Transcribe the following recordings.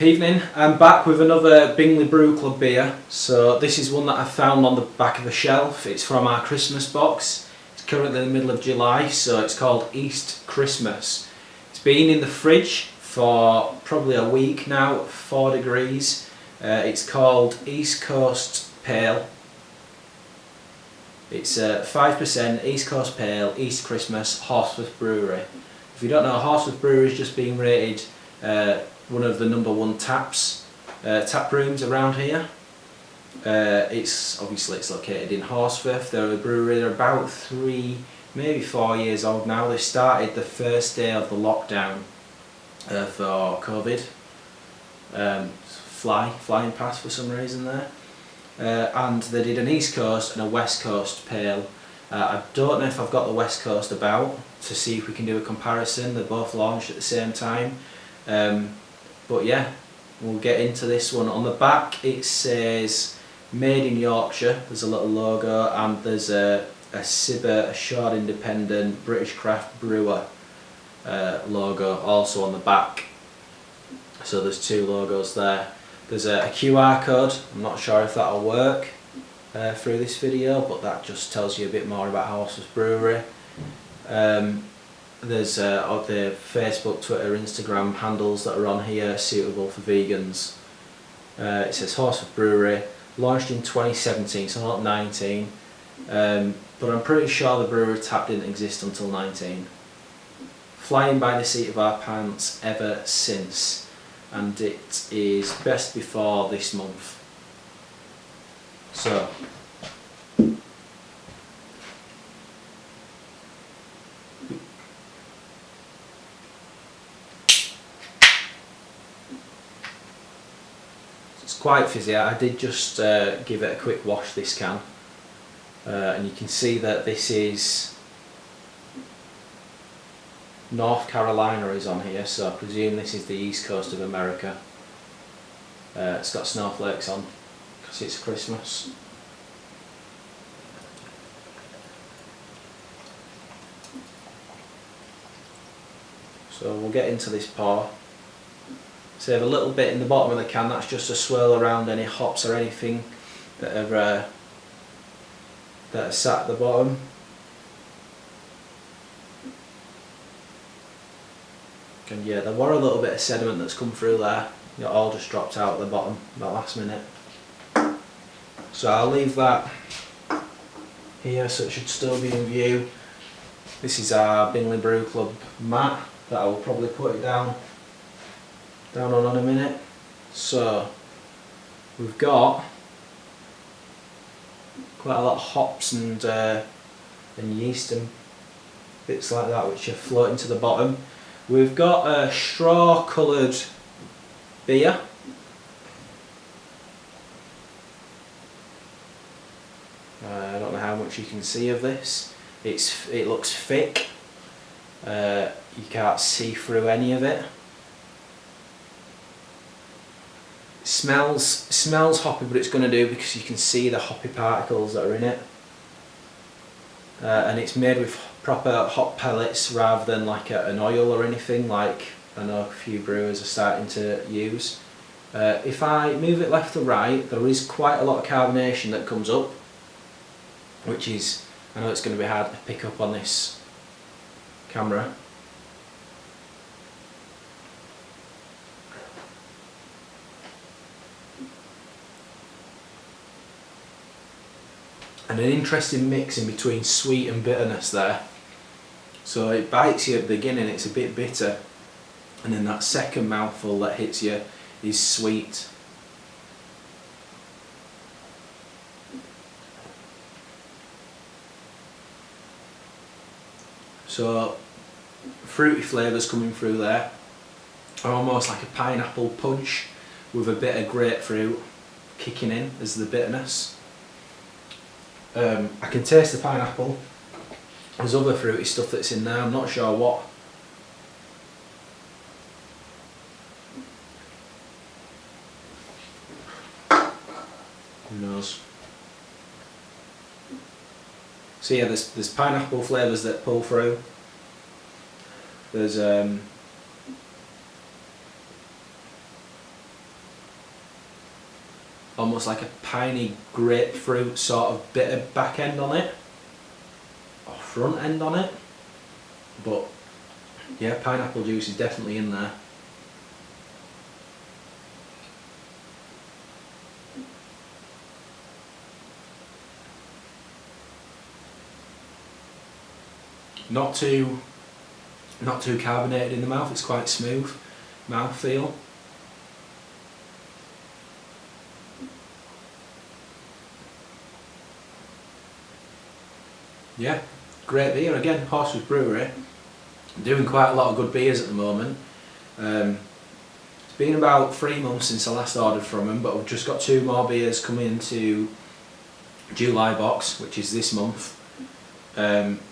Evening, I'm back with another Bingley Brew Club beer. So this is one that I found on the back of a shelf. It's from our Christmas box. It's currently in the middle of July, so it's called East Christmas. It's been in the fridge for probably a week now, 4 degrees. It's called East Coast Pale. It's 5% East Coast Pale, East Christmas, Horsforth Brewery. If you don't know, Horsforth Brewery is just being rated one of the #1 tap rooms around here. It's located in Horsforth. They're a brewery. They're about 3, maybe 4 years old now. They started the first day of the lockdown for COVID. Flying past for some reason there. And they did an East Coast and a West Coast pale. I don't know if I've got the West Coast about to see if we can do a comparison. They're both launched at the same time. But yeah, we'll get into this one. On the back it says Made in Yorkshire. There's a little logo, and there's a Sibber Assured Independent British Craft Brewer logo also on the back. So there's 2 logos there. There's a QR code. I'm not sure if that'll work through this video, but that just tells you a bit more about Horsforth Brewery. There's the Facebook, Twitter, Instagram handles that are on here, suitable for vegans. It says Horsforth Brewery, launched in 2017, so not 19, but I'm pretty sure the brewery tap didn't exist until 19. Flying by the seat of our pants ever since, and it is best before this month. So it's quite fizzy. I did just give it a quick wash, this can, and you can see that this is North Carolina is on here, so I presume this is the east coast of America. It's got snowflakes on because it's Christmas. So we'll get into this pour. Save a little bit in the bottom of the can. That's just to swirl around any hops or anything that are sat at the bottom. And yeah, there were a little bit of sediment that's come through there. It all just dropped out at the bottom about last minute. So I'll leave that here, so it should still be in view. This is our Bingley Brew Club mat that I will probably put it down on in a minute. So we've got quite a lot of hops and yeast and bits like that which are floating to the bottom. We've got a straw coloured beer. I don't know how much you can see of this. It looks thick. You can't see through any of it. It smells hoppy, but it's going to do because you can see the hoppy particles that are in it. And it's made with proper hop pellets rather than like an oil or anything like I know a few brewers are starting to use. If I move it left to right, there is quite a lot of carbonation that comes up, which is, I know it's going to be hard to pick up on this camera. And an interesting mix in between sweet and bitterness there. So it bites you at the beginning, it's a bit bitter, and then that second mouthful that hits you is sweet. So fruity flavours coming through there, almost like a pineapple punch with a bit of grapefruit kicking in as the bitterness. I can taste the pineapple. There's other fruity stuff that's in there, I'm not sure what. Who knows? So yeah, there's pineapple flavours that pull through. There's almost like a piney grapefruit sort of bitter back end on it, or front end on it, but yeah, pineapple juice is definitely in there. Not too carbonated in the mouth, it's quite smooth mouthfeel. Yeah, great beer. Again, Horsforth Brewery, doing quite a lot of good beers at the moment. It's been about 3 months since I last ordered from them, but we've just got 2 more beers coming into July box, which is this month.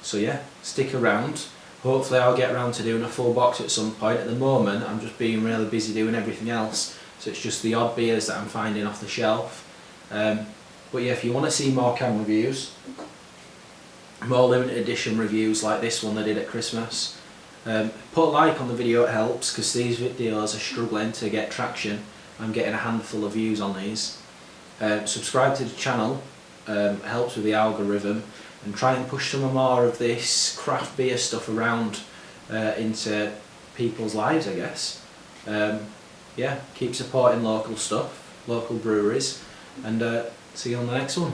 So yeah, stick around. Hopefully I'll get around to doing a full box at some point. At the moment I'm just being really busy doing everything else, so it's just the odd beers that I'm finding off the shelf. But yeah, if you want to see more can reviews, more limited edition reviews like this one they did at Christmas, put a like on the video, it helps, because these videos are struggling to get traction. I'm getting a handful of views on these. Subscribe to the channel, helps with the algorithm, and try and push some more of this craft beer stuff around into people's lives, I guess. Yeah, keep supporting local stuff, local breweries, and see you on the next one.